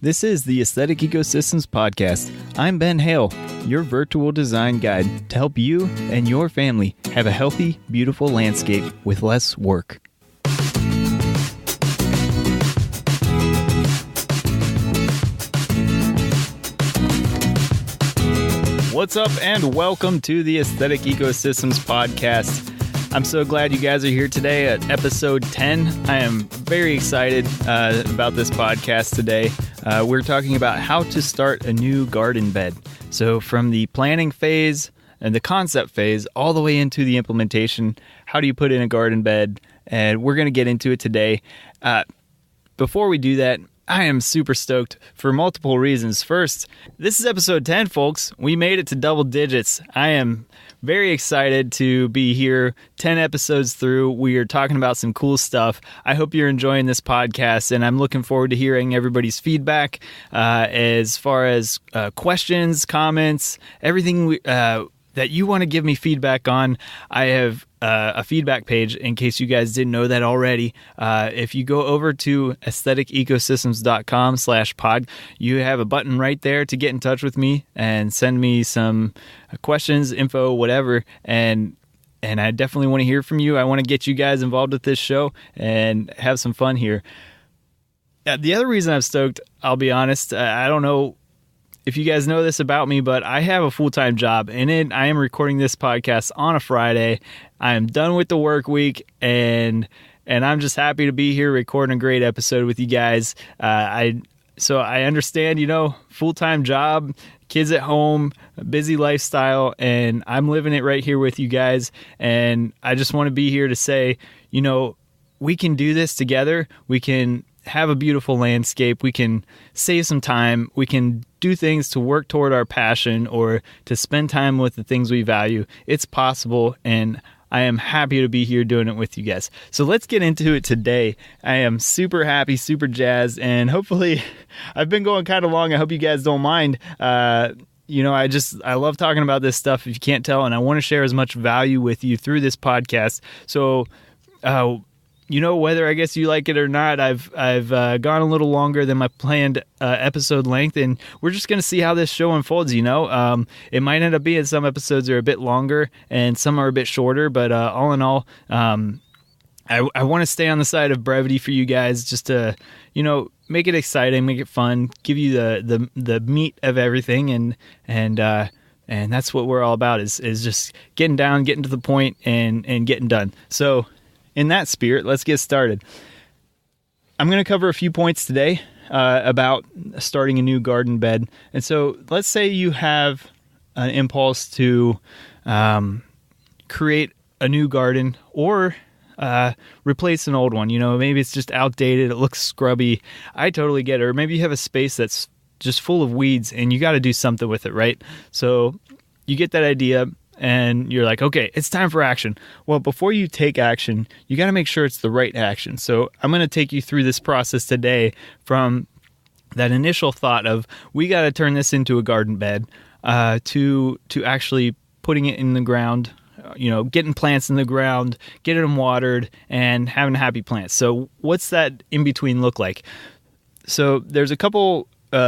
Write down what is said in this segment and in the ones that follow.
This is the Aesthetic Ecosystems Podcast. I'm Ben Hale, your virtual design guide to help you and your family have a healthy, beautiful landscape with less work. What's up and welcome to the Aesthetic Ecosystems Podcast. I'm so glad you guys are here today at episode 10. I am very excited about this podcast today. We're talking about how to start a new garden bed. So from the planning phase and the concept phase all the way into the implementation, how do you put in a garden bed? And we're going to get into it today. Before we do that, I am super stoked for multiple reasons. First, this is episode 10, folks. We made it to double digits. I am very excited to be here 10 episodes through. We are talking about some cool stuff. I hope you're enjoying this podcast, and I'm looking forward to hearing everybody's feedback as far as questions, comments, everything that you want to give me feedback on. I have a feedback page in case you guys didn't know that already. If you go over to aestheticecosystems.com/pod, you have a button right there to get in touch with me and send me some questions, info, whatever. And I definitely want to hear from you. I want to get you guys involved with this show and have some fun here. The other reason I'm stoked, I'll be honest, I don't know if you guys know this about me, but I have a full-time job, and I am recording this podcast on a Friday. I am done with the work week, and I'm just happy to be here recording a great episode with you guys. So I understand, full-time job, kids at home, busy lifestyle, and I'm living it right here with you guys. And I just want to be here to say, we can do this together. We can have a beautiful landscape. We can save some time. We can do things to work toward our passion or to spend time with the things we value. It's possible, and I am happy to be here doing it with you guys. So let's get into it today. I am super happy, super jazzed, and hopefully I've been going kind of long. I hope you guys don't mind. I love talking about this stuff, if you can't tell, and I want to share as much value with you through this podcast. So, whether I guess you like it or not, I've gone a little longer than my planned episode length, and we're just going to see how this show unfolds. It might end up being some episodes are a bit longer and some are a bit shorter, but all in all, I want to stay on the side of brevity for you guys, just to make it exciting, make it fun, give you the meat of everything, and that's what we're all about is just getting down, getting to the point, and getting done. So in that spirit, let's get started. I'm going to cover a few points today about starting a new garden bed. And so let's say you have an impulse to create a new garden or replace an old one. Maybe it's just outdated, it looks scrubby. I totally get it. Or maybe you have a space that's just full of weeds and you got to do something with it, right? So you get that idea, and you're like, okay, it's time for action. Well, before you take action, you got to make sure it's the right action. So I'm going to take you through this process today from that initial thought of we got to turn this into a garden bed to actually putting it in the ground, getting plants in the ground, getting them watered, and having happy plants. So what's that in between look like? So there's a couple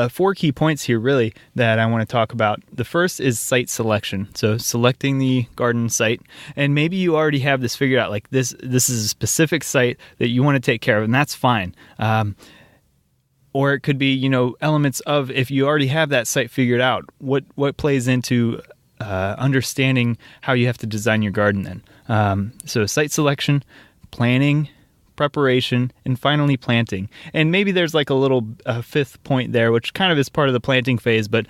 4 key points here, really, that I want to talk about. The first is site selection. So selecting the garden site, and maybe you already have this figured out. Like this is a specific site that you want to take care of, and that's fine. Or it could be, elements of, if you already have that site figured out, what plays into understanding how you have to design your garden then. So site selection, planning, preparation, and finally planting. And maybe there's like a little 5th point there, which kind of is part of the planting phase, but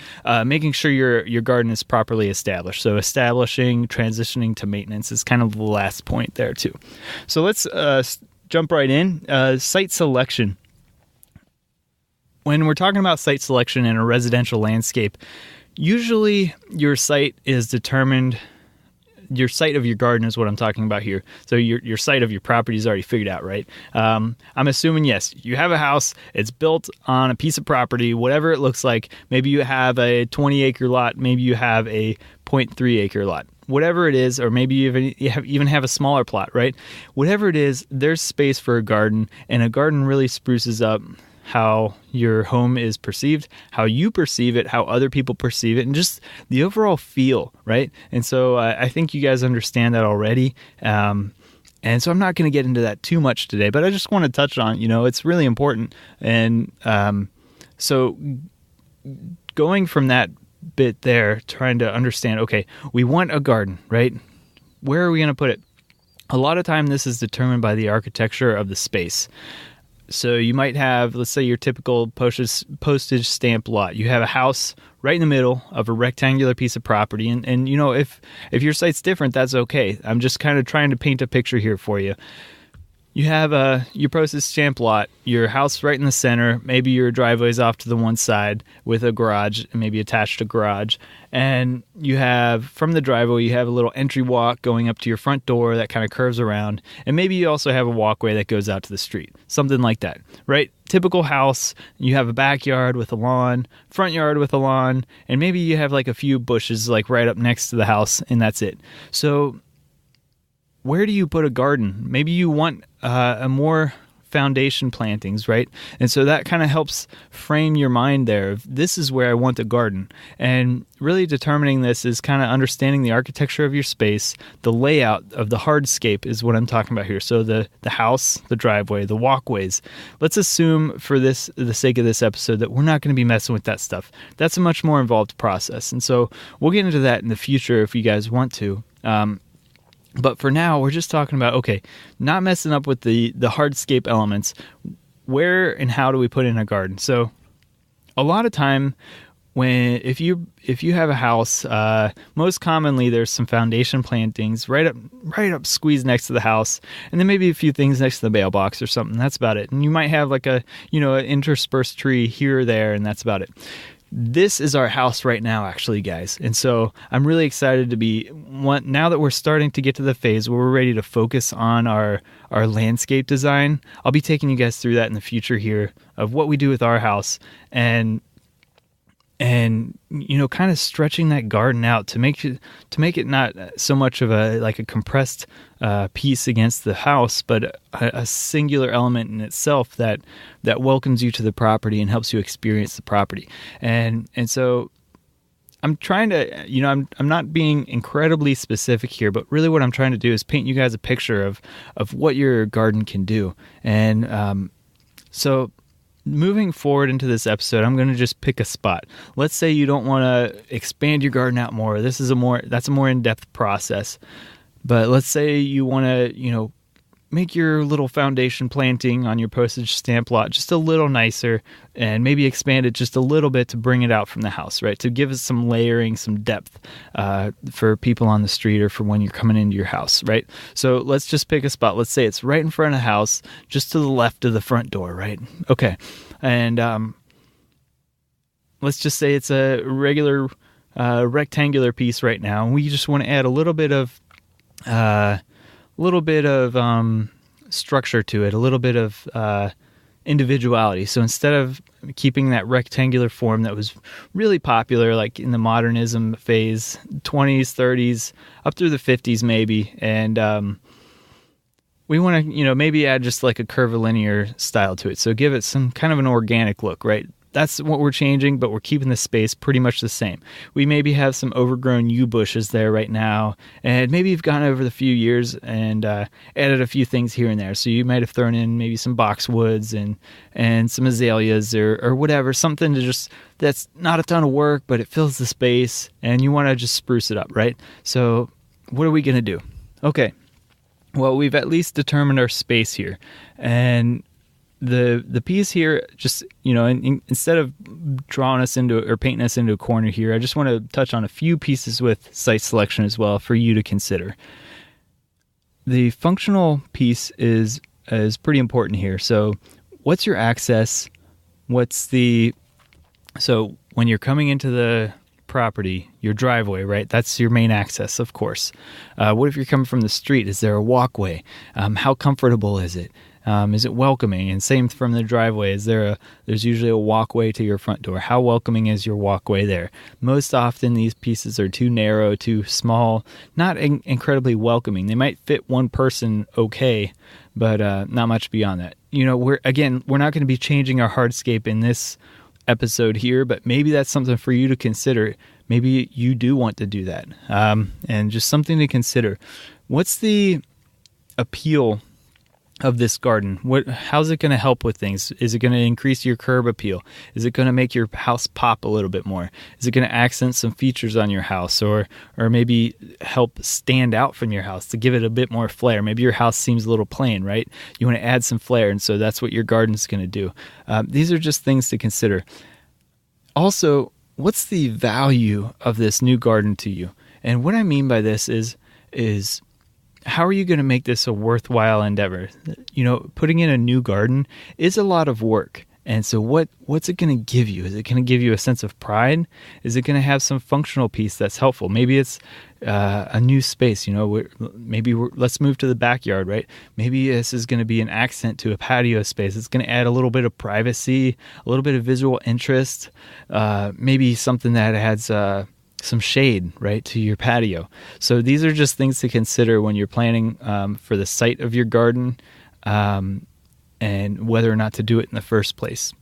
making sure your garden is properly established. So establishing, transitioning to maintenance is kind of the last point there too. So let's jump right in. Site selection. When we're talking about site selection in a residential landscape, usually your site is determined. Your site of your garden is what I'm talking about here. So your site of your property is already figured out, right? I'm assuming, yes, you have a house. It's built on a piece of property, whatever it looks like. Maybe you have a 20-acre lot. Maybe you have a 0.3-acre lot. Whatever it is, or maybe you even have a smaller plot, right? Whatever it is, there's space for a garden, and a garden really spruces up how your home is perceived, how you perceive it, how other people perceive it, and just the overall feel, right? And so I think you guys understand that already. And so I'm not going to get into that too much today, but I just want to touch on, it's really important. And so going from that bit there, trying to understand, okay, we want a garden, right? Where are we going to put it? A lot of time this is determined by the architecture of the space. So you might have, let's say, your typical postage stamp lot. You have a house right in the middle of a rectangular piece of property. And if your site's different, that's okay. I'm just kind of trying to paint a picture here for you. You have your postage stamp lot, your house right in the center, maybe your driveway's off to the one side with a garage, maybe attached a garage. And you have, from the driveway, you have a little entry walk going up to your front door that kind of curves around. And maybe you also have a walkway that goes out to the street, something like that, right? Typical house, you have a backyard with a lawn, front yard with a lawn, and maybe you have like a few bushes like right up next to the house, and that's it. So where do you put a garden? Maybe you want a more foundation plantings, right? And so that kind of helps frame your mind there. This is where I want a garden. And really determining this is kind of understanding the architecture of your space, the layout of the hardscape is what I'm talking about here. So the house, the driveway, the walkways. Let's assume for the sake of this episode that we're not going to be messing with that stuff. That's a much more involved process. And so we'll get into that in the future if you guys want to. But for now, we're just talking about, okay, not messing up with the hardscape elements. Where and how do we put in a garden? So a lot of time if you have a house, most commonly there's some foundation plantings right up squeezed next to the house, and then maybe a few things next to the mailbox or something. That's about it. And you might have like an interspersed tree here or there, and that's about it. This is our house right now, actually, guys. And so I'm really excited now that we're starting to get to the phase where we're ready to focus on our landscape design. I'll be taking you guys through that in the future here of what we do with our house and kind of stretching that garden out to make it not so much of a compressed piece against the house, but a singular element in itself that welcomes you to the property and helps you experience the property. And so I'm trying to, I'm not being incredibly specific here, but really what I'm trying to do is paint you guys a picture of what your garden can do. And so moving forward into this episode, I'm going to just pick a spot. Let's say you don't want to expand your garden out more. That's a more in-depth process. But let's say you want to, make your little foundation planting on your postage stamp lot just a little nicer and maybe expand it just a little bit to bring it out from the house, right? To give it some layering, some depth for people on the street or for when you're coming into your house, right? So let's just pick a spot. Let's say it's right in front of the house, just to the left of the front door, right? Okay. And let's just say it's a regular rectangular piece right now. And we just want to add a little bit of structure to it, a little bit of individuality. So instead of keeping that rectangular form that was really popular, like in the modernism phase, 20s, 30s, up through the 50s maybe, and we want to, maybe add just like a curvilinear style to it. So give it some kind of an organic look, right? That's what we're changing, but we're keeping the space pretty much the same. We maybe have some overgrown yew bushes there right now, and maybe you've gone over the few years and added a few things here and there. So you might have thrown in maybe some boxwoods and some azaleas or whatever, something that's not a ton of work, but it fills the space, and you want to just spruce it up, right? So what are we going to do? Okay, well, we've at least determined our space here, and the piece here, just, instead of drawing us into or painting us into a corner here, I just want to touch on a few pieces with site selection as well for you to consider. The functional piece is pretty important here. So what's your access? So when you're coming into the property, your driveway, right? That's your main access, of course. What if you're coming from the street? Is there a walkway? How comfortable is it? Is it welcoming? And same from the driveway. There's usually a walkway to your front door. How welcoming is your walkway there? Most often these pieces are too narrow, too small, not incredibly welcoming. They might fit one person okay, but not much beyond that. We're not going to be changing our hardscape in this episode here, but maybe that's something for you to consider. Maybe you do want to do that. And just something to consider. What's the appeal of this garden? How's it going to help with things? Is it going to increase your curb appeal? Is it going to make your house pop a little bit more? Is it going to accent some features on your house, or maybe help stand out from your house to give it a bit more flair? Maybe your house seems a little plain, right? You want to add some flair, and so that's what your garden's going to do. These are just things to consider. Also, what's the value of this new garden to you? And what I mean by this is how are you going to make this a worthwhile endeavor? Putting in a new garden is a lot of work. And so what's it going to give you? Is it going to give you a sense of pride? Is it going to have some functional piece that's helpful? Maybe it's a new space. Let's move to the backyard, right? Maybe this is going to be an accent to a patio space. It's going to add a little bit of privacy, a little bit of visual interest, maybe something that adds some shade, right, to your patio. So these are just things to consider when you're planning for the site of your garden and whether or not to do it in the first place.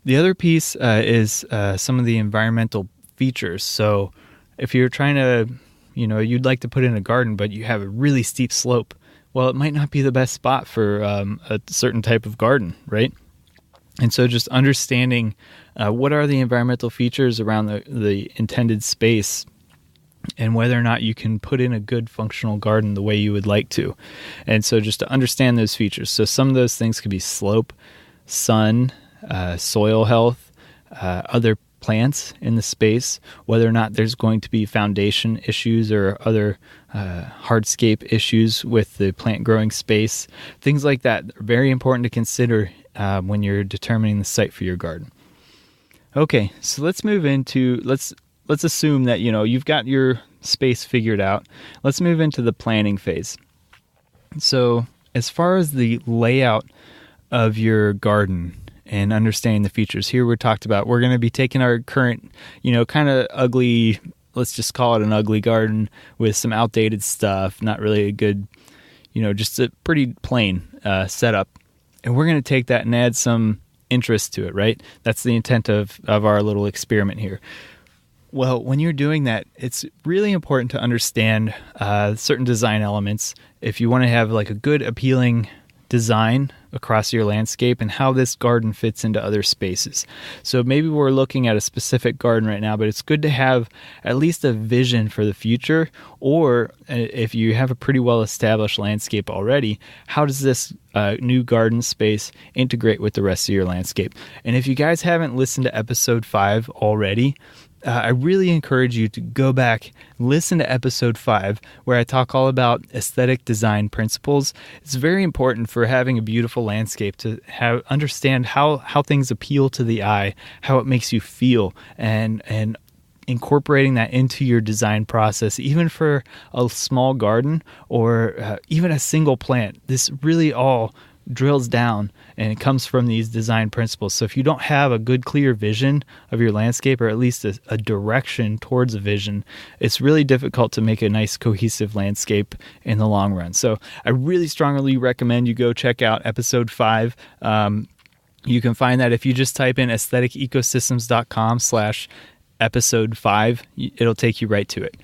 The other piece is some of the environmental features. So if you're trying to, you'd like to put in a garden, but you have a really steep slope, well, it might not be the best spot for a certain type of garden, right? And so just understanding what are the environmental features around the intended space and whether or not you can put in a good functional garden the way you would like to. And so just to understand those features. So some of those things could be slope, sun, soil health, other plants in the space, whether or not there's going to be foundation issues or other hardscape issues with the plant growing space. Things like that are very important to consider when you're determining the site for your garden. Okay, so let's move into, let's assume that, you've got your space figured out. Let's move into the planning phase. So as far as the layout of your garden and understanding the features, here we're going to be taking our current, kind of ugly, let's just call it an ugly garden with some outdated stuff, not really a good, just a pretty plain setup. And we're going to take that and add some interest to it, right? That's the intent of our little experiment here. Well, when you're doing that, it's really important to understand certain design elements if you want to have like a good, appealing design across your landscape and how this garden fits into other spaces. So maybe we're looking at a specific garden right now, but it's good to have at least a vision for the future, or if you have a pretty well-established landscape already, how does this new garden space integrate with the rest of your landscape? And if you guys haven't listened to episode 5 already, I really encourage you to go back, listen to episode 5, where I talk all about aesthetic design principles. It's very important for having a beautiful landscape to understand how things appeal to the eye, how it makes you feel, and incorporating that into your design process, even for a small garden or even a single plant. This really all drills down and it comes from these design principles. So if you don't have a good, clear vision of your landscape, or at least a direction towards a vision, it's really difficult to make a nice, cohesive landscape in the long run. So I really strongly recommend you go check out episode 5. You can find that if you just type in aestheticecosystems.com/episode 5, it'll take you right to it.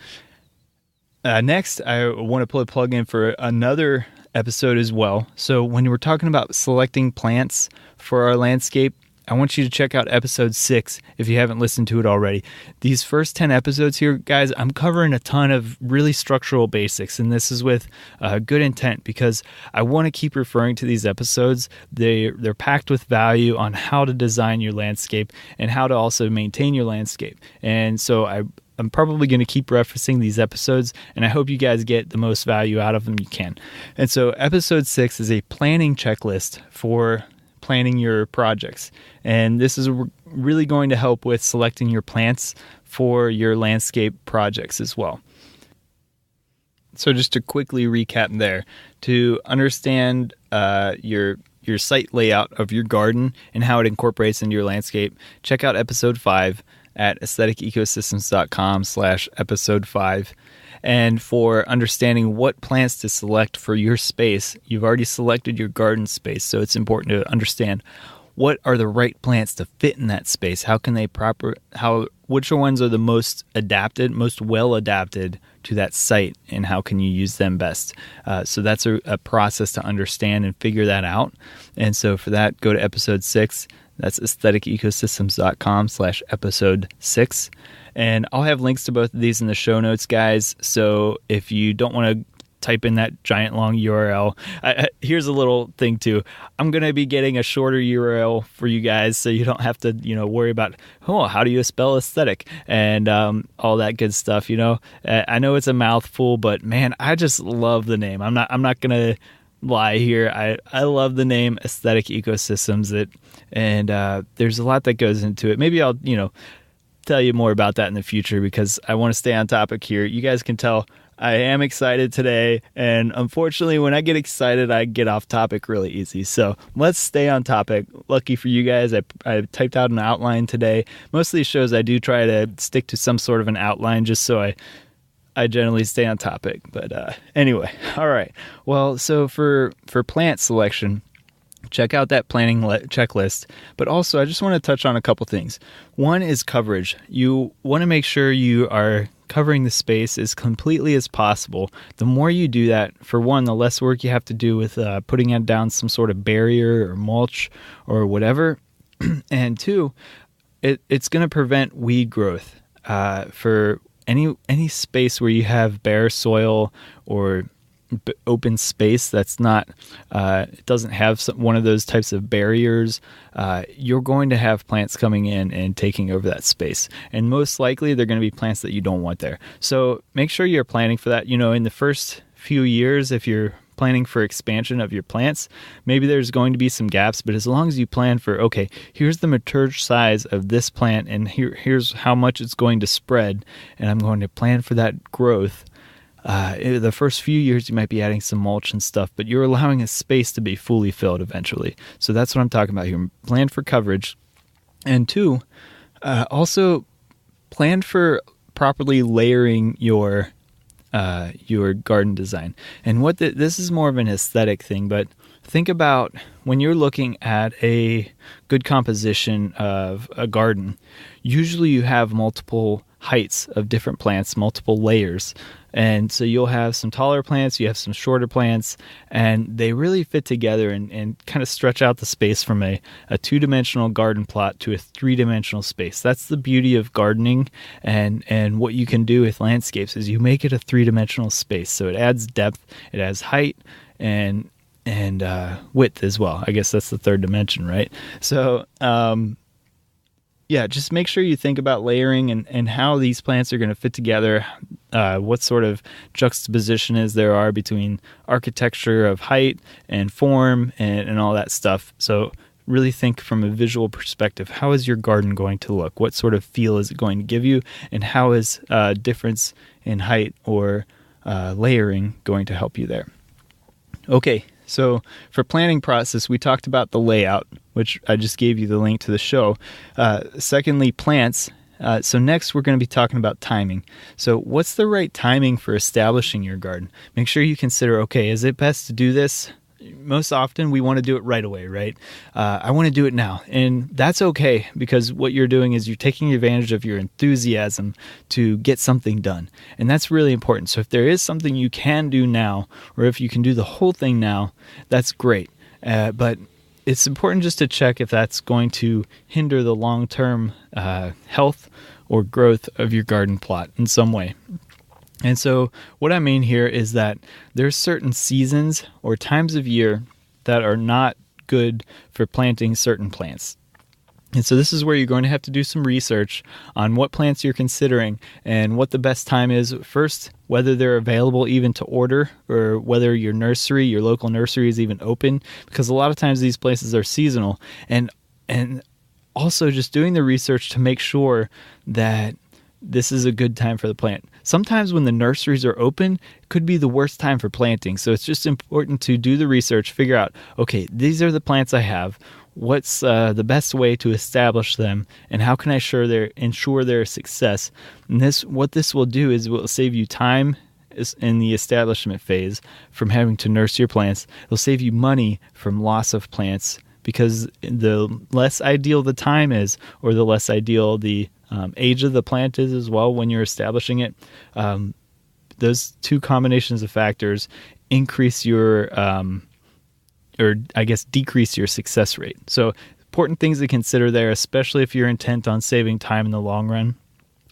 Next, I want to put a plug in for another episode as well. So when we're talking about selecting plants for our landscape, I want you to check out episode 6 if you haven't listened to it already. These first 10 episodes here, guys, I'm covering a ton of really structural basics, and this is with good intent because I want to keep referring to these episodes. They're packed with value on how to design your landscape and how to also maintain your landscape. And so I'm probably going to keep referencing these episodes, and I hope you guys get the most value out of them you can. And so episode 6 is a planning checklist for planning your projects. And this is really going to help with selecting your plants for your landscape projects as well. So just to quickly recap there, to understand your site layout of your garden and how it incorporates into your landscape, check out episode 5 at aestheticecosystems.com/episode 5. And for understanding what plants to select for your space, you've already selected your garden space, so it's important to understand what are the right plants to fit in that space. How can they which ones are the most adapted, most well adapted to that site, and how can you use them best? So that's a process to understand and figure that out. And so for that, go to episode 6. That's aestheticecosystems.com/episode 6. And I'll have links to both of these in the show notes, guys. So if you don't want to type in that giant long URL, here's a little thing too. I'm going to be getting a shorter URL for you guys, so you don't have to, worry about, how do you spell aesthetic and all that good stuff. I know it's a mouthful, but man, I just love the name. I'm not going to lie here. I love the name Aesthetic Ecosystems. And there's a lot that goes into it. Maybe I'll, tell you more about that in the future, because I want to stay on topic here. You guys can tell I am excited today, and unfortunately when I get excited I get off topic really easy, so let's stay on topic. Lucky for you guys, I typed out an outline today. Most of these shows I do try to stick to some sort of an outline just so I generally stay on topic, but anyway. All right, well, so for plant selection, check out that planning checklist. But also, I just want to touch on a couple things. One is coverage. You want to make sure you are covering the space as completely as possible. The more you do that, for one, the less work you have to do with putting down some sort of barrier or mulch or whatever. And two, it's going to prevent weed growth. For any space where you have bare soil or open space that's not it doesn't have one of those types of barriers, you're going to have plants coming in and taking over that space, and most likely they're going to be plants that you don't want there. So make sure you're planning for that. In the first few years, if you're planning for expansion of your plants, maybe there's going to be some gaps, but as long as you plan for, okay, here's the mature size of this plant, and here's how much it's going to spread, and I'm going to plan for that growth. The first few years you might be adding some mulch and stuff, but you're allowing a space to be fully filled eventually. So that's what I'm talking about here. Plan for coverage. And two, also plan for properly layering your garden design. And this is more of an aesthetic thing, but think about when you're looking at a good composition of a garden, usually you have multiple heights of different plants, multiple layers. And so you'll have some taller plants, you have some shorter plants, and they really fit together and kind of stretch out the space from a two-dimensional garden plot to a three-dimensional space. That's the beauty of gardening, and what you can do with landscapes is you make it a three-dimensional space. So it adds depth, it adds height, and width as well. I guess that's the third dimension, right? So just make sure you think about layering and how these plants are going to fit together, what sort of juxtaposition there are between architecture of height and form and all that stuff. So really think from a visual perspective, how is your garden going to look? What sort of feel is it going to give you? And how is difference in height or layering going to help you there? Okay, so for planning process, we talked about the layout, which I just gave you the link to the show. Secondly, plants. So next we're going to be talking about timing. So what's the right timing for establishing your garden? Make sure you consider, okay, is it best to do this? Most often we want to do it right away, right? I want to do it now. And that's okay, because what you're doing is you're taking advantage of your enthusiasm to get something done. And that's really important. So if there is something you can do now, or if you can do the whole thing now, that's great. But it's important just to check if that's going to hinder the long-term health or growth of your garden plot in some way. And so what I mean here is that there's certain seasons or times of year that are not good for planting certain plants. And so this is where you're going to have to do some research on what plants you're considering and what the best time is. First, whether they're available even to order, or whether your local nursery is even open, because a lot of times these places are seasonal. And also just doing the research to make sure that this is a good time for the plant. Sometimes when the nurseries are open, it could be the worst time for planting. So it's just important to do the research, figure out, okay, these are the plants I have. What's the best way to establish them, and how can I ensure their success? And what this will do is it will save you time in the establishment phase from having to nurse your plants. It'll save you money from loss of plants, because the less ideal the time is, or the less ideal the age of the plant is as well when you're establishing it, those two combinations of factors increase your decrease your success rate. So important things to consider there, especially if you're intent on saving time in the long run.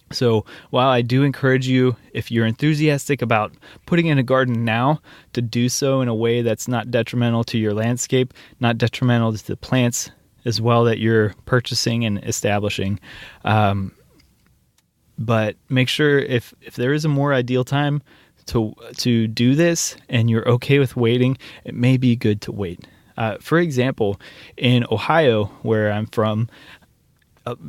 So while I do encourage you, if you're enthusiastic about putting in a garden now, to do so in a way that's not detrimental to your landscape, not detrimental to the plants as well that you're purchasing and establishing. But make sure if there is a more ideal time to do this and you're okay with waiting, it may be good to wait. For example, in Ohio, where I'm from,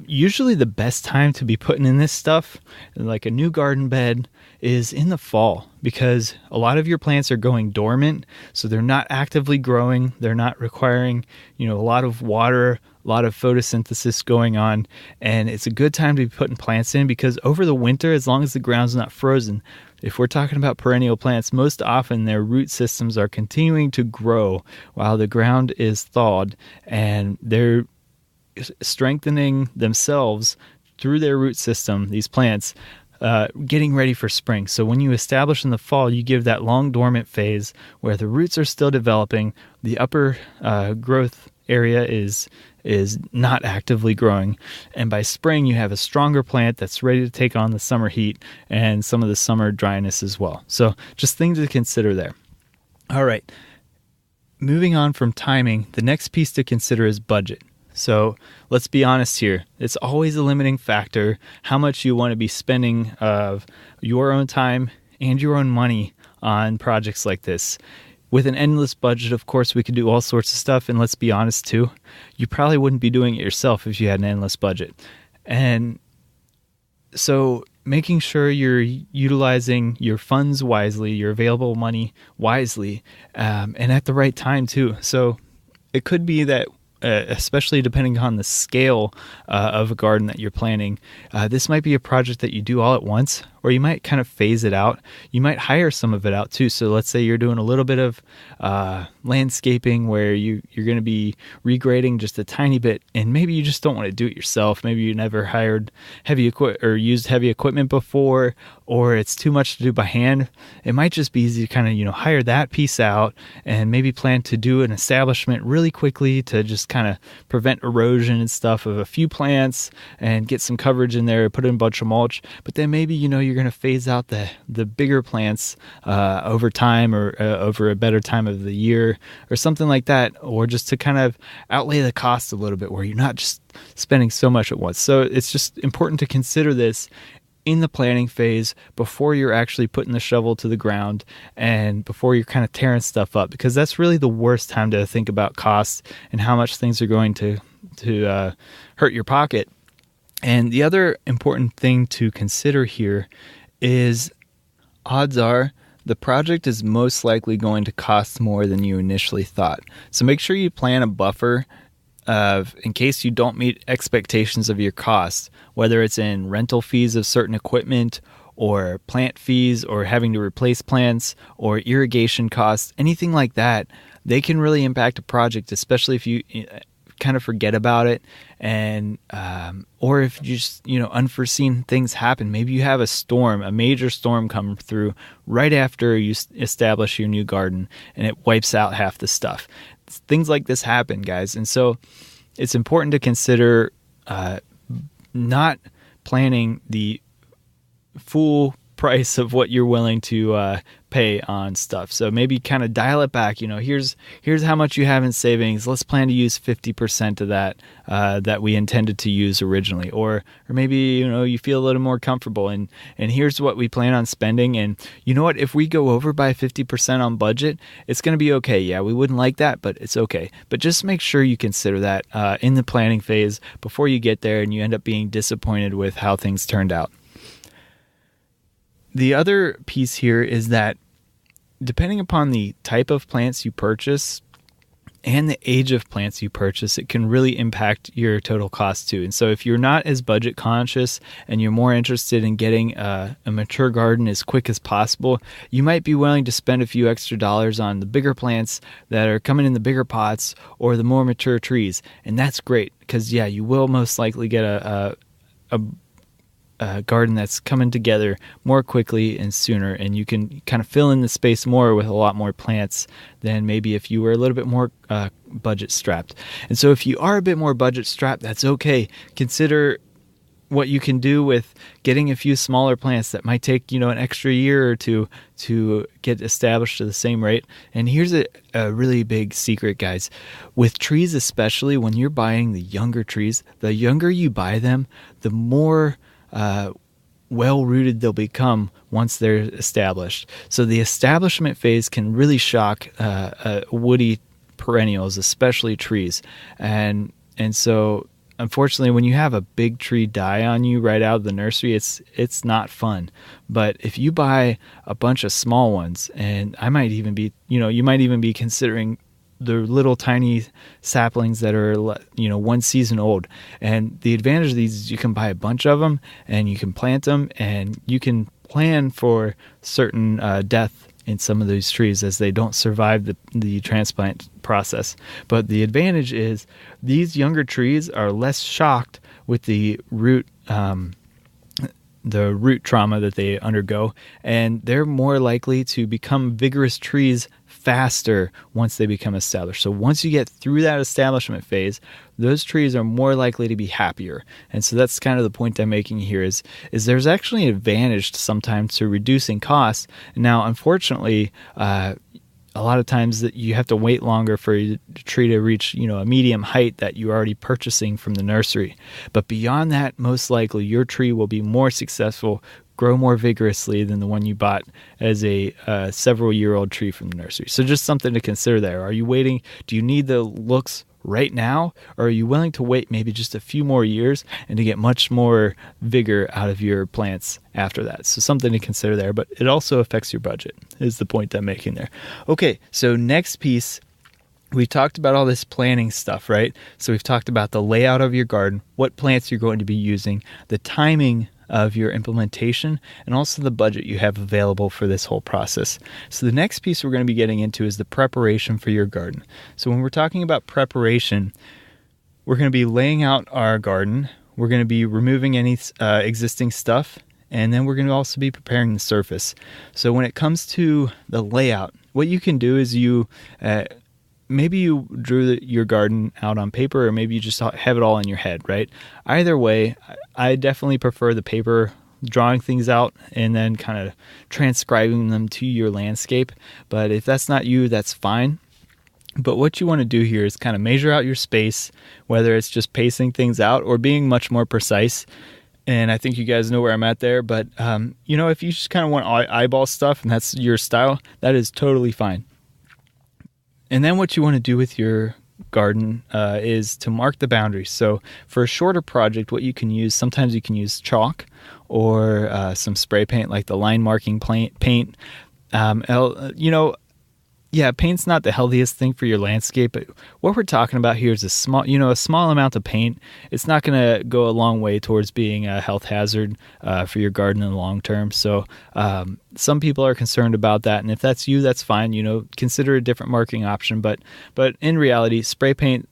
usually the best time to be putting in this stuff, like a new garden bed, is in the fall, because a lot of your plants are going dormant, so they're not actively growing. They're not requiring, a lot of water, a lot of photosynthesis going on, and it's a good time to be putting plants in, because over the winter, as long as the ground's not frozen, if we're talking about perennial plants, most often their root systems are continuing to grow while the ground is thawed, and they're strengthening themselves through their root system, these plants, getting ready for spring. So when you establish in the fall, you give that long dormant phase where the roots are still developing, the upper growth area is not actively growing, and by spring you have a stronger plant that's ready to take on the summer heat and some of the summer dryness as well. So just things to consider there. All right, moving on from timing, the next piece to consider is budget. So let's be honest here. It's always a limiting factor how much you want to be spending of your own time and your own money on projects like this. With an endless budget, of course, we could do all sorts of stuff. And let's be honest too, you probably wouldn't be doing it yourself if you had an endless budget. And so making sure you're utilizing your funds wisely, your available money wisely, and at the right time too. So it could be that especially depending on the scale of a garden that you're planning, this might be a project that you do all at once, or you might kind of phase it out. You might hire some of it out too. So let's say you're doing a little bit of landscaping where you're going to be regrading just a tiny bit, and maybe you just don't want to do it yourself. Maybe you never hired used heavy equipment before, or it's too much to do by hand. It might just be easy to kind of hire that piece out and maybe plan to do an establishment really quickly to just kind of prevent erosion and stuff of a few plants and get some coverage in there, put in a bunch of mulch. But then maybe you're going to phase out the bigger plants over time, or over a better time of the year or something like that, or just to kind of outlay the cost a little bit where you're not just spending so much at once. So it's just important to consider this in the planning phase before you're actually putting the shovel to the ground and before you're kind of tearing stuff up, because that's really the worst time to think about costs and how much things are going to hurt your pocket. And the other important thing to consider here is odds are the project is most likely going to cost more than you initially thought. So make sure you plan a buffer in case you don't meet expectations of your costs, whether it's in rental fees of certain equipment or plant fees or having to replace plants or irrigation costs, anything like that. They can really impact a project, especially if you kind of forget about it, and or if you just unforeseen things happen. Maybe you have a major storm come through right after you establish your new garden, and it wipes out half the stuff. Things like this happen, guys, and so it's important to consider not planning the full price of what you're willing to pay on stuff. So maybe kind of dial it back. Here's how much you have in savings. Let's plan to use 50% of that that we intended to use originally, or maybe you feel a little more comfortable, and here's what we plan on spending. And you know what? If we go over by 50% on budget, it's going to be okay. Yeah, we wouldn't like that, but it's okay. But just make sure you consider that in the planning phase before you get there, and you end up being disappointed with how things turned out. the other piece here is that depending upon the type of plants you purchase and the age of plants you purchase, it can really impact your total cost too. And so if you're not as budget conscious and you're more interested in getting a mature garden as quick as possible, you might be willing to spend a few extra dollars on the bigger plants that are coming in the bigger pots or the more mature trees. And that's great because, yeah, you will most likely get a garden that's coming together more quickly and sooner, and you can kind of fill in the space more with a lot more plants than maybe if you were a little bit more budget strapped. And so if you are a bit more budget strapped, that's okay. Consider what you can do with getting a few smaller plants that might take, an extra year or two to get established to the same rate. And here's a really big secret, guys. With trees, especially when you're buying the younger trees, the younger you buy them, the more well-rooted they'll become once they're established. So the establishment phase can really shock woody perennials, especially trees. And so unfortunately, when you have a big tree die on you right out of the nursery, it's not fun. But if you buy a bunch of small ones, and I might even be, you might even be considering the little tiny saplings that are, 1 season old. And the advantage of these is you can buy a bunch of them and you can plant them and you can plan for certain death in some of these trees as they don't survive the transplant process. But the advantage is these younger trees are less shocked with the root trauma that they undergo, and they're more likely to become vigorous trees faster once they become established. So once you get through that establishment phase, those trees are more likely to be happier. And so that's kind of the point I'm making here is there's actually an advantage sometimes to reducing costs. Now, unfortunately, a lot of times that you have to wait longer for the tree to reach, a medium height that you're already purchasing from the nursery. But beyond that, most likely your tree will be more successful, grow more vigorously than the one you bought as a several-year-old tree from the nursery. So just something to consider there. Are you waiting? Do you need the looks right now, or are you willing to wait maybe just a few more years and to get much more vigor out of your plants after that? So something to consider there, but it also affects your budget is the point I'm making there. Okay, so next piece, we talked about all this planning stuff, right? So we've talked about the layout of your garden, what plants you're going to be using, the timing of your implementation, and also the budget you have available for this whole process. So the next piece we're going to be getting into is the preparation for your garden. So when we're talking about preparation, we're going to be laying out our garden, we're going to be removing any existing stuff, and then we're going to also be preparing the surface. So when it comes to the layout, what you can do is maybe you drew your garden out on paper, or maybe you just have it all in your head, right? Either way, I definitely prefer the paper, drawing things out and then kind of transcribing them to your landscape. But if that's not you, that's fine. But what you want to do here is kind of measure out your space, whether it's just pacing things out or being much more precise. And I think you guys know where I'm at there. But, if you just kind of want eyeball stuff and that's your style, that is totally fine. And then what you want to do with your garden is to mark the boundaries. So for a shorter project, what you can use, sometimes you can use chalk or some spray paint like the line marking paint. Paint's not the healthiest thing for your landscape, but what we're talking about here is a small amount of paint. It's not going to go a long way towards being a health hazard for your garden in the long term. So some people are concerned about that, and if that's you, that's fine. Consider a different marking option. But in reality, spray paint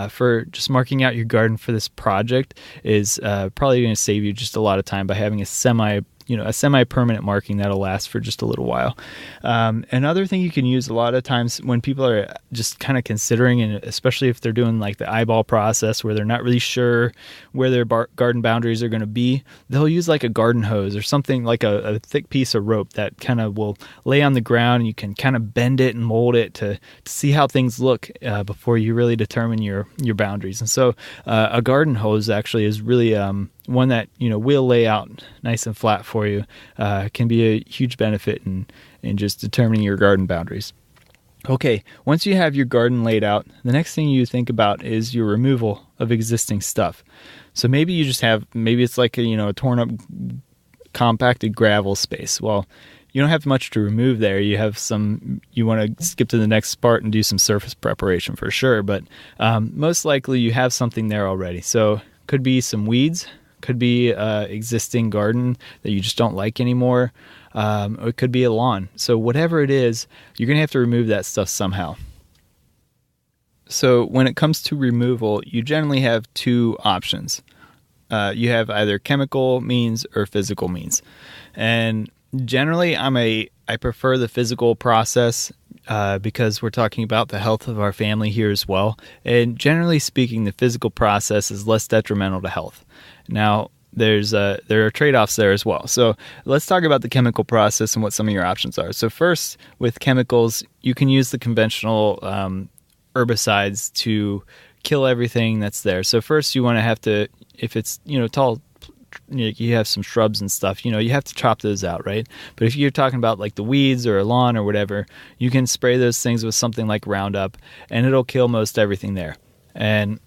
for just marking out your garden for this project is probably going to save you just a lot of time by having a semi-permanent marking that'll last for just a little while. Another thing you can use a lot of times when people are just kind of considering, and especially if they're doing like the eyeball process where they're not really sure where their garden boundaries are going to be, they'll use like a garden hose or something like a thick piece of rope that kind of will lay on the ground, and you can kind of bend it and mold it to see how things look before you really determine your boundaries. And so a garden hose actually is really one that will lay out nice and flat for you, can be a huge benefit in just determining your garden boundaries. Okay, once you have your garden laid out, the next thing you think about is your removal of existing stuff. So maybe you just have, maybe it's like a torn up compacted gravel space. Well, you don't have much to remove there. You want to skip to the next part and do some surface preparation for sure, but most likely you have something there already. So could be some weeds, could be existing garden that you just don't like anymore, or it could be a lawn. So whatever it is, you're going to have to remove that stuff somehow. So when it comes to removal, you generally have two options. You have either chemical means or physical means. And generally, I prefer the physical process because we're talking about the health of our family here as well. And generally speaking, the physical process is less detrimental to health. Now, there are trade-offs there as well. So let's talk about the chemical process and what some of your options are. So first, with chemicals, you can use the conventional herbicides to kill everything that's there. So first you want to have to, if it's, tall, you have some shrubs and stuff, you have to chop those out, right? But if you're talking about like the weeds or a lawn or whatever, you can spray those things with something like Roundup and it'll kill most everything there. And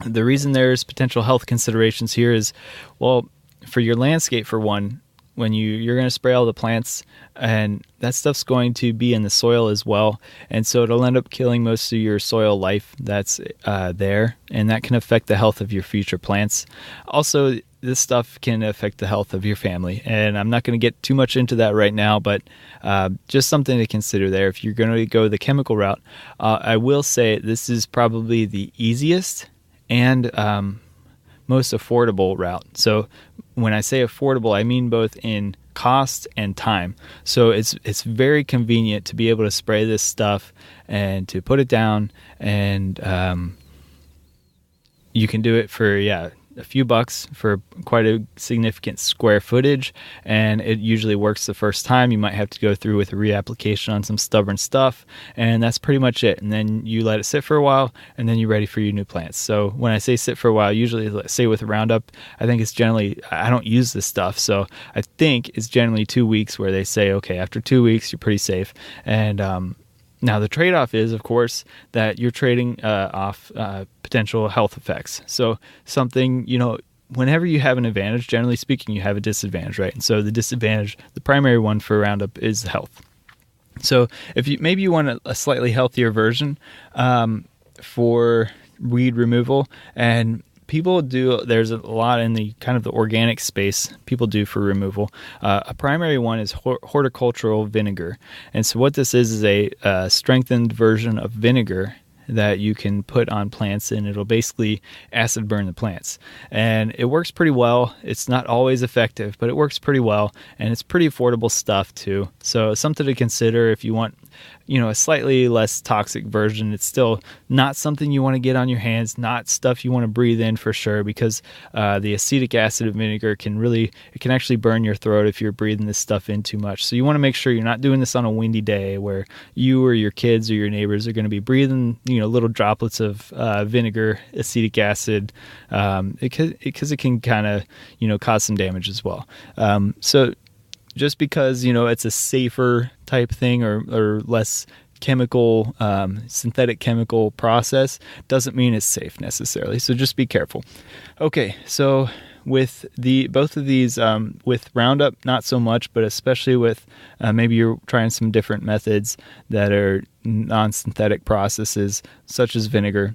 the reason there's potential health considerations here is, well, for your landscape, for one, when you're going to spray all the plants, and that stuff's going to be in the soil as well, and so it'll end up killing most of your soil life that's there, and that can affect the health of your future plants. Also, this stuff can affect the health of your family, and I'm not going to get too much into that right now, but just something to consider there. If you're going to go the chemical route, I will say this is probably the easiest and most affordable route. So when I say affordable, I mean both in cost and time. So it's very convenient to be able to spray this stuff and to put it down, and you can do it for a few bucks for quite a significant square footage, and it usually works the first time. You might have to go through with a reapplication on some stubborn stuff, and that's pretty much it. And then you let it sit for a while, and then you're ready for your new plants. So when I say sit for a while, usually, let's say with Roundup, I think it's generally, I don't use this stuff, so I think it's generally 2 weeks where they say, okay, after 2 weeks, you're pretty safe. And now, the trade-off is, of course, that you're trading off potential health effects. So something, whenever you have an advantage, generally speaking, you have a disadvantage, right? And so the disadvantage, the primary one for Roundup, is health. So if you want a slightly healthier version for weed removal, and people do, there's a lot in the kind of the organic space people do for removal. A primary one is horticultural vinegar. And so what this is a strengthened version of vinegar that you can put on plants, and it'll basically acid burn the plants. And it works pretty well. It's not always effective, but it works pretty well, and it's pretty affordable stuff too. So something to consider if you want, a slightly less toxic version. It's still not something you want to get on your hands, not stuff you want to breathe in for sure, because the acetic acid of vinegar can actually burn your throat if you're breathing this stuff in too much. So you want to make sure you're not doing this on a windy day where you or your kids or your neighbors are going to be breathing, little droplets of vinegar, acetic acid, because it can kind of, cause some damage as well. So just because, it's a safer type thing or less chemical, synthetic chemical process doesn't mean it's safe necessarily. So just be careful. Okay, so with both of these, with Roundup, not so much, but especially with maybe you're trying some different methods that are non-synthetic processes, such as vinegar.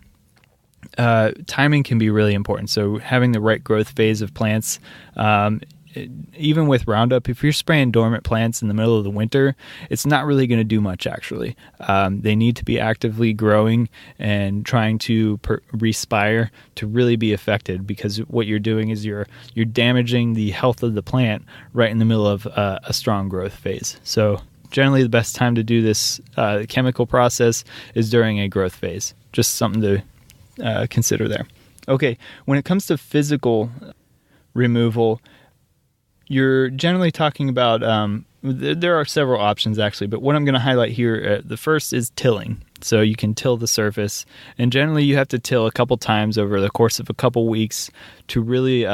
Timing can be really important. So having the right growth phase of plants, even with Roundup, if you're spraying dormant plants in the middle of the winter, it's not really going to do much, actually. They need to be actively growing and trying to respire to really be affected, because what you're doing is you're damaging the health of the plant right in the middle of a strong growth phase. So generally the best time to do this chemical process is during a growth phase. Just something to consider there. Okay, when it comes to physical removal, you're generally talking about, there are several options actually, but what I'm going to highlight here, the first is tilling. So you can till the surface, and generally you have to till a couple times over the course of a couple weeks to really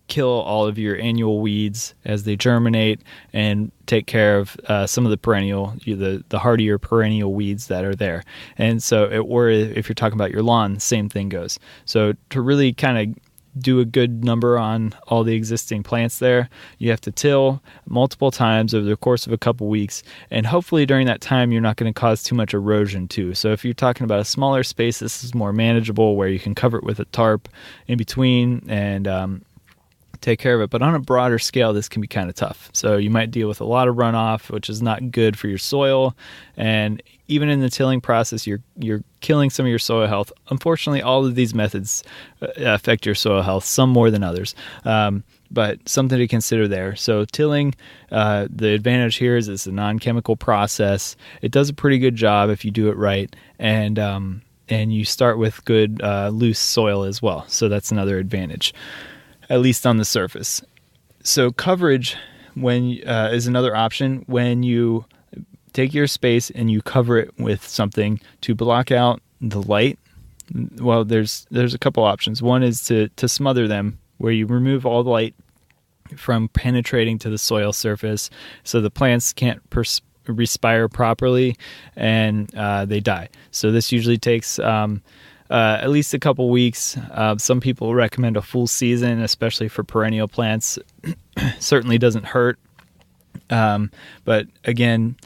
kill all of your annual weeds as they germinate and take care of some of the perennial, the hardier perennial weeds that are there. And so, or if you're talking about your lawn, same thing goes. So to really kind of do a good number on all the existing plants there. You have to till multiple times over the course of a couple weeks, and hopefully during that time you're not going to cause too much erosion too. So if you're talking about a smaller space, this is more manageable, where you can cover it with a tarp in between and take care of it. But on a broader scale, this can be kind of tough. So you might deal with a lot of runoff, which is not good for your soil. And even in the tilling process, you're killing some of your soil health. Unfortunately, all of these methods affect your soil health, some more than others. But something to consider there. So tilling, the advantage here is it's a non-chemical process. It does a pretty good job if you do it right. And you start with good loose soil as well. So that's another advantage, at least on the surface. So coverage is another option. When you take your space and you cover it with something to block out the light, well, there's a couple options. One is to smother them, where you remove all the light from penetrating to the soil surface so the plants can't respire properly and they die. So this usually takes at least a couple weeks. Some people recommend a full season, especially for perennial plants. Certainly doesn't hurt. But again,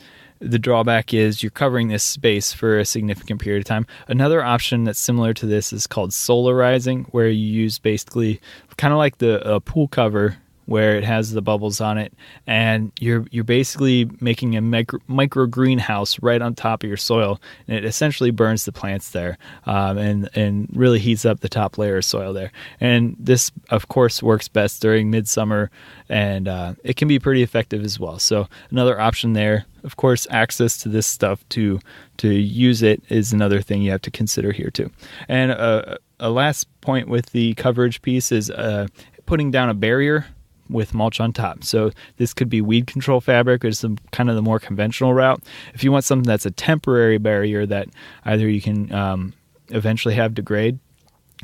the drawback is you're covering this space for a significant period of time. Another option that's similar to this is called solarizing, where you use basically kind of like the pool cover, where it has the bubbles on it, and you're basically making a micro greenhouse right on top of your soil, and it essentially burns the plants there, and really heats up the top layer of soil there. And this, of course, works best during midsummer, and it can be pretty effective as well. So another option there. Of course, access to this stuff to use it is another thing you have to consider here too. And a last point with the coverage piece is putting down a barrier with mulch on top. So this could be weed control fabric, which is kind of the more conventional route. If you want something that's a temporary barrier that either you can eventually have degrade,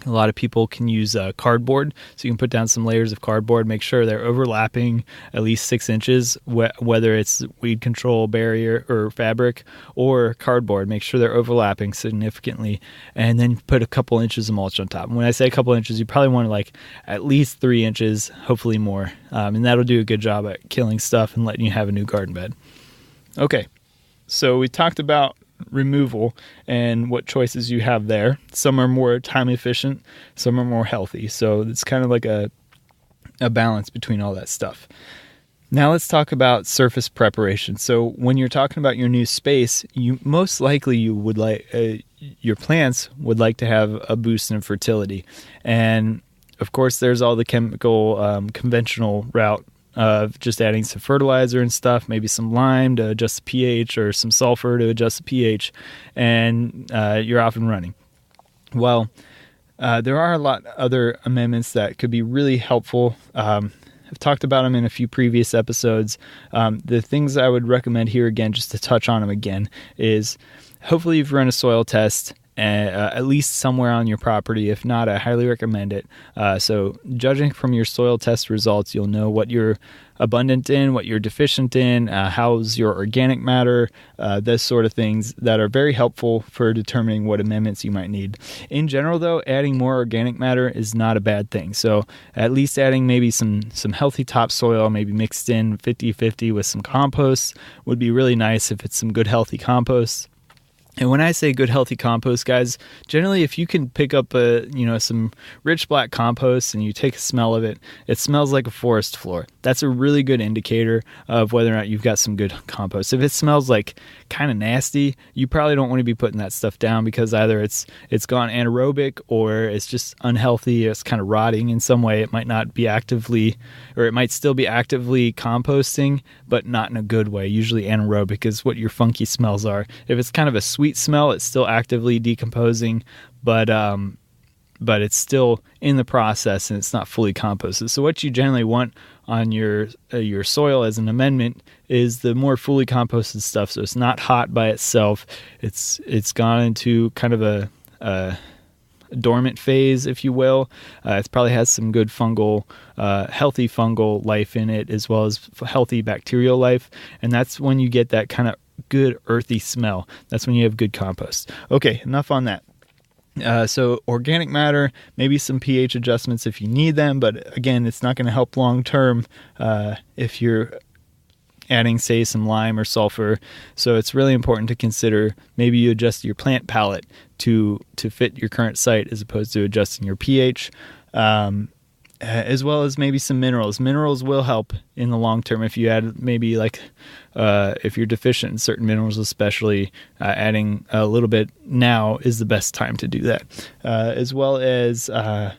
a lot of people can use cardboard. So you can put down some layers of cardboard, make sure they're overlapping at least 6 inches, whether it's weed control barrier or fabric or cardboard, make sure they're overlapping significantly, and then put a couple inches of mulch on top. And when I say a couple inches, you probably want like at least 3 inches, hopefully more. And that'll do a good job at killing stuff and letting you have a new garden bed. Okay, so we talked about removal and what choices you have there. Some are more time efficient, some are more healthy. So it's kind of like a balance between all that stuff. Now let's talk about surface preparation. So when you're talking about your new space, you most likely you would like your plants would like to have a boost in fertility. And of course there's all the chemical conventional route of just adding some fertilizer and stuff, maybe some lime to adjust the pH or some sulfur to adjust the pH, and you're off and running. Well, there are a lot of other amendments that could be really helpful. I've talked about them in a few previous episodes. The things I would recommend here again, just to touch on them again, is hopefully you've run a soil test at least somewhere on your property. If not, I highly recommend it. So judging from your soil test results, you'll know what you're abundant in, what you're deficient in, how's your organic matter, those sort of things that are very helpful for determining what amendments you might need. In general, though, adding more organic matter is not a bad thing. So at least adding maybe some healthy topsoil, maybe mixed in 50-50 with some compost would be really nice if it's some good healthy compost. And when I say good, healthy compost, guys, generally if you can pick up some rich black compost and you take a smell of it, it smells like a forest floor. That's a really good indicator of whether or not you've got some good compost. If it smells like kind of nasty, you probably don't want to be putting that stuff down, because either it's gone anaerobic or it's just unhealthy, it's kind of rotting in some way. It might not be actively, or it might still be actively composting, but not in a good way. Usually anaerobic is what your funky smells are. If it's kind of a sweet smell, it's still actively decomposing, but it's still in the process and it's not fully composted. So what you generally want on your soil as an amendment is the more fully composted stuff. So it's not hot by itself. It's gone into kind of a dormant phase, if you will. It probably has some good healthy fungal life in it, as well as healthy bacterial life. And that's when you get that kind of good earthy smell. That's when you have good compost. Okay, enough on that. So organic matter, maybe some pH adjustments if you need them, but again, it's not going to help long term if you're adding, say, some lime or sulfur. So it's really important to consider maybe you adjust your plant palette to fit your current site as opposed to adjusting your pH. As well as maybe some minerals. Minerals will help in the long term if you add maybe if you're deficient in certain minerals, especially adding a little bit now is the best time to do that. As well as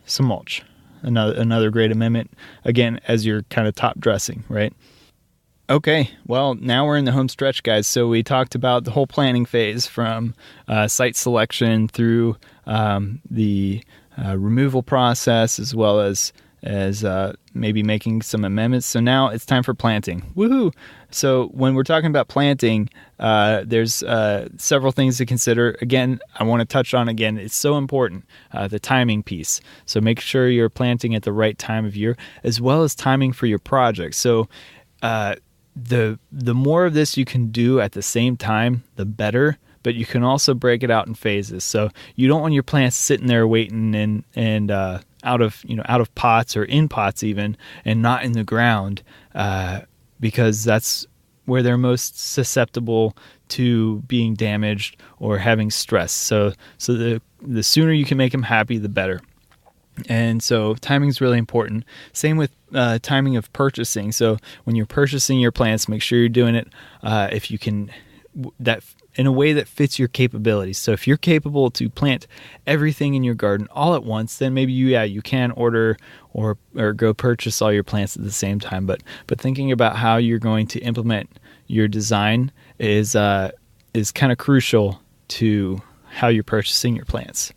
some mulch, another great amendment, again, as you're kind of top dressing, right? Okay, well, now we're in the home stretch, guys. So we talked about the whole planning phase from site selection through the removal process, as well as maybe making some amendments. So now it's time for planting. Woohoo! So when we're talking about planting, there's several things to consider. Again, I want to touch on it's so important, the timing piece. So make sure you're planting at the right time of year, as well as timing for your project. So the more of this you can do at the same time, the better. But you can also break it out in phases. So you don't want your plants sitting there waiting and out of pots or in pots even, and not in the ground, because that's where they're most susceptible to being damaged or having stress. So the sooner you can make them happy, the better. And so timing is really important. Same with timing of purchasing. So when you're purchasing your plants, make sure you're doing it if you can that in a way that fits your capabilities. So if you're capable to plant everything in your garden all at once, then maybe you can order or go purchase all your plants at the same time. But thinking about how you're going to implement your design is kind of crucial to how you're purchasing your plants.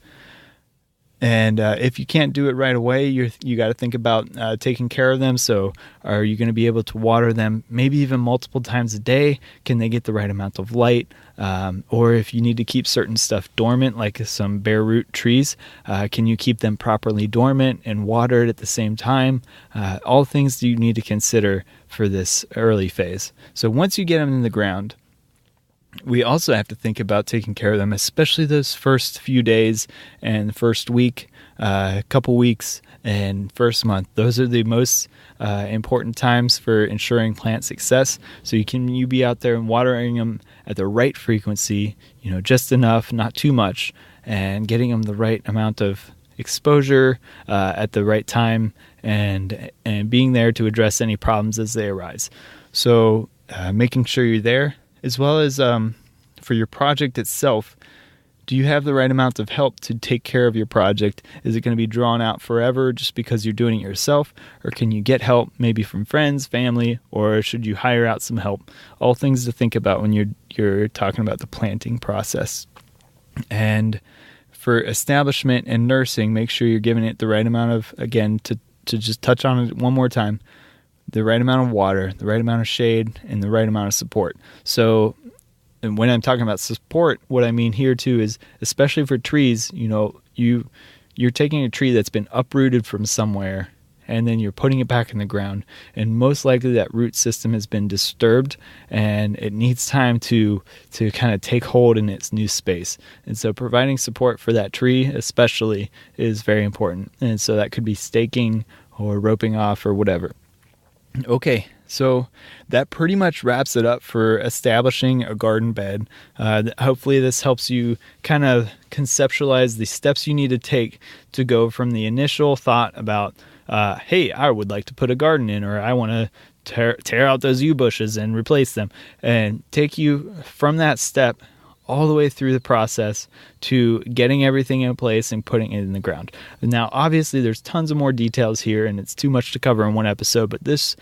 And if you can't do it right away, you got to think about taking care of them. So are you going to be able to water them maybe even multiple times a day? Can they get the right amount of light? Or if you need to keep certain stuff dormant, like some bare root trees, can you keep them properly dormant and watered at the same time? All things you need to consider for this early phase. So once you get them in the ground, we also have to think about taking care of them, especially those first few days and the first week, couple weeks, and first month. Those are the most important times for ensuring plant success. So you be out there and watering them at the right frequency, just enough, not too much, and getting them the right amount of exposure at the right time, and being there to address any problems as they arise. So making sure you're there. As well as for your project itself, do you have the right amount of help to take care of your project? Is it going to be drawn out forever just because you're doing it yourself? Or can you get help maybe from friends, family, or should you hire out some help? All things to think about when you're talking about the planting process. And for establishment and nursing, make sure you're giving it the right amount of, again, to just touch on it one more time, the right amount of water, the right amount of shade, and the right amount of support. So, and when I'm talking about support, what I mean here too is, especially for trees, you're taking a tree that's been uprooted from somewhere, and then you're putting it back in the ground, and most likely that root system has been disturbed, and it needs time to kind of take hold in its new space. And so providing support for that tree especially is very important. And so that could be staking or roping off or whatever. Okay, so that pretty much wraps it up for establishing a garden bed. Hopefully this helps you kind of conceptualize the steps you need to take to go from the initial thought about, hey, I would like to put a garden in, or I want to tear out those yew bushes and replace them, and take you from that step all the way through the process to getting everything in place and putting it in the ground. Now, obviously, there's tons of more details here, and it's too much to cover in one episode, but this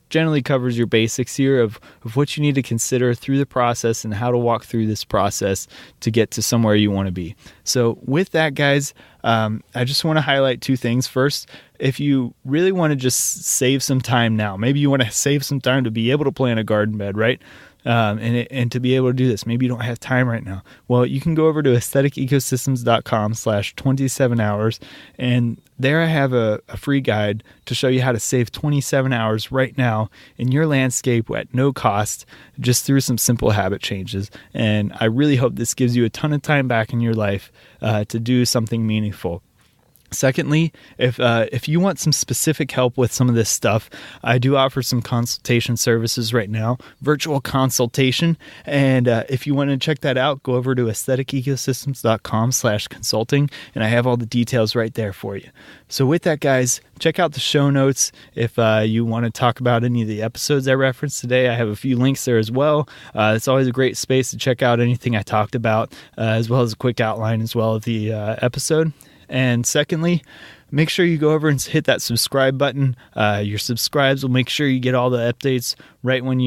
generally covers your basics here of what you need to consider through the process and how to walk through this process to get to somewhere you want to be. So with that, guys, I just want to highlight two things. First, if you really want to just save some time now, maybe you want to save some time to be able to plant a garden bed, right? and to be able to do this. Maybe you don't have time right now. Well, you can go over to aestheticecosystems.com/27 hours, and there I have a free guide to show you how to save 27 hours right now in your landscape at no cost, just through some simple habit changes. And I really hope this gives you a ton of time back in your life to do something meaningful. Secondly, if you want some specific help with some of this stuff, I do offer some consultation services right now, virtual consultation. And if you want to check that out, go over to aestheticecosystems.com/consulting, and I have all the details right there for you. So with that, guys, check out the show notes. If you want to talk about any of the episodes I referenced today, I have a few links there as well. It's always a great space to check out anything I talked about, as well as a quick outline as well of the episode. And secondly, make sure you go over and hit that subscribe button. Your subscribes will make sure you get all the updates right when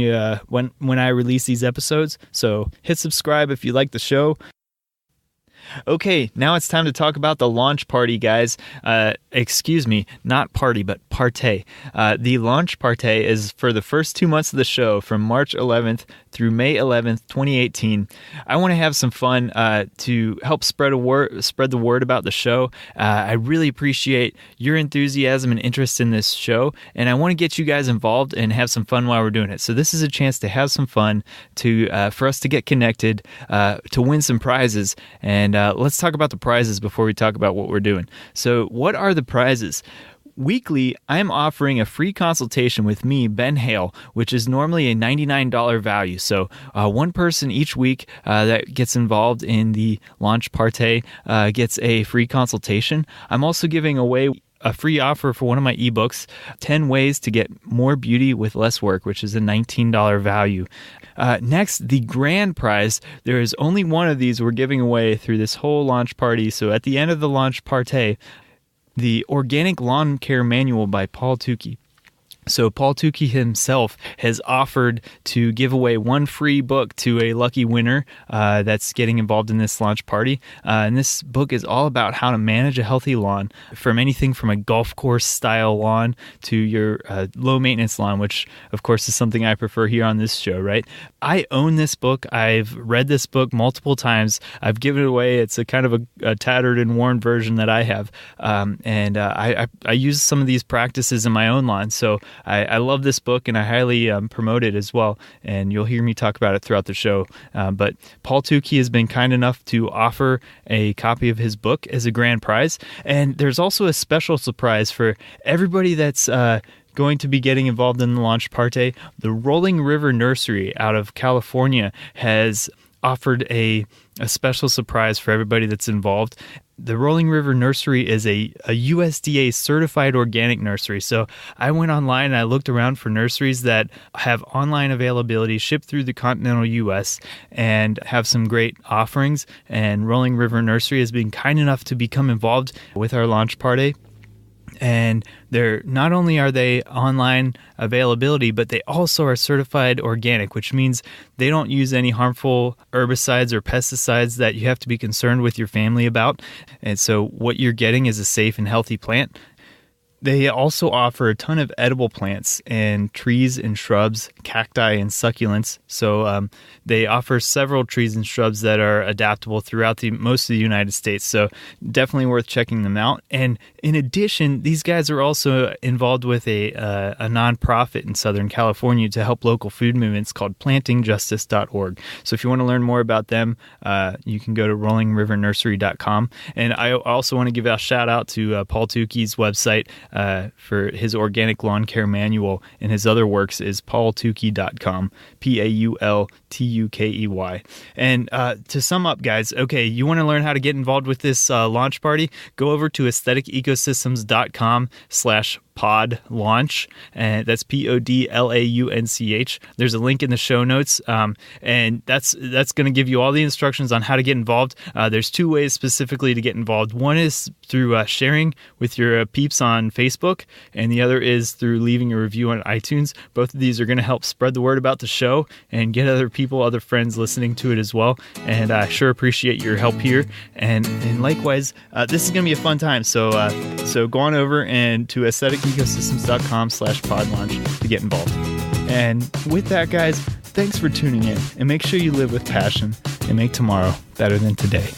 when I release these episodes. So hit subscribe if you like the show. Okay, now it's time to talk about the launch party, guys. Excuse me, not party, but partay. The launch partay is for the first 2 months of the show, from March 11th through May 11th, 2018. I want to have some fun to help spread the word about the show. I really appreciate your enthusiasm and interest in this show, and I want to get you guys involved and have some fun while we're doing it. So this is a chance to have some fun, for us to get connected, to win some prizes. And let's talk about the prizes before we talk about what we're doing. So what are the prizes? Weekly, I'm offering a free consultation with me, Ben Hale, which is normally a $99 value. So one person each week that gets involved in the launch partay gets a free consultation. I'm also giving away a free offer for one of my ebooks, 10 Ways to Get More Beauty with Less Work, which is a $19 value. Next, the grand prize. There is only one of these we're giving away through this whole launch party. So at the end of the launch partay, the Organic Lawn Care Manual by Paul Tukey. So Paul Tukey himself has offered to give away one free book to a lucky winner that's getting involved in this launch party. And this book is all about how to manage a healthy lawn, from anything from a golf course style lawn to your low maintenance lawn, which of course is something I prefer here on this show, right? I own this book. I've read this book multiple times. I've given it away. It's a kind of a tattered and worn version that I have. I use some of these practices in my own lawn. So I love this book, and I highly promote it as well, and you'll hear me talk about it throughout the show. But Paul Tukey has been kind enough to offer a copy of his book as a grand prize, and there's also a special surprise for everybody that's going to be getting involved in the launch partay. The Rolling River Nursery out of California has offered a special surprise for everybody that's involved. The Rolling River Nursery is a USDA certified organic nursery. So I went online and I looked around for nurseries that have online availability, shipped through the continental US, and have some great offerings. And Rolling River Nursery has been kind enough to become involved with our launch party. And they're not only are they online availability, but they also are certified organic, which means they don't use any harmful herbicides or pesticides that you have to be concerned with your family about. And so what you're getting is a safe and healthy plant. They also offer a ton of edible plants and trees and shrubs, cacti and succulents. So they offer several trees and shrubs that are adaptable throughout most of the United States. So definitely worth checking them out. And in addition, these guys are also involved with a nonprofit in Southern California to help local food movements called plantingjustice.org. So if you want to learn more about them, you can go to rollingrivernursery.com. And I also want to give a shout out to Paul Tukey's website. For his Organic Lawn Care Manual, and his other works is paultukey.com, PAULTUKEY. And to sum up, guys, okay, you want to learn how to get involved with this launch party? Go over to aestheticecosystems.com/pod launch, and that's PODLAUNCH. There's a link in the show notes, and that's going to give you all the instructions on how to get involved. There's two ways specifically to get involved. One is through sharing with your peeps on Facebook, and the other is through leaving a review on iTunes. Both of these are going to help spread the word about the show and get other friends listening to it as well. And I sure appreciate your help here. And likewise, this is going to be a fun time. So go on over and to aestheticecosystems.com/pod launch to get involved. And with that, guys, Thanks for tuning in, and make sure you live with passion and make tomorrow better than today.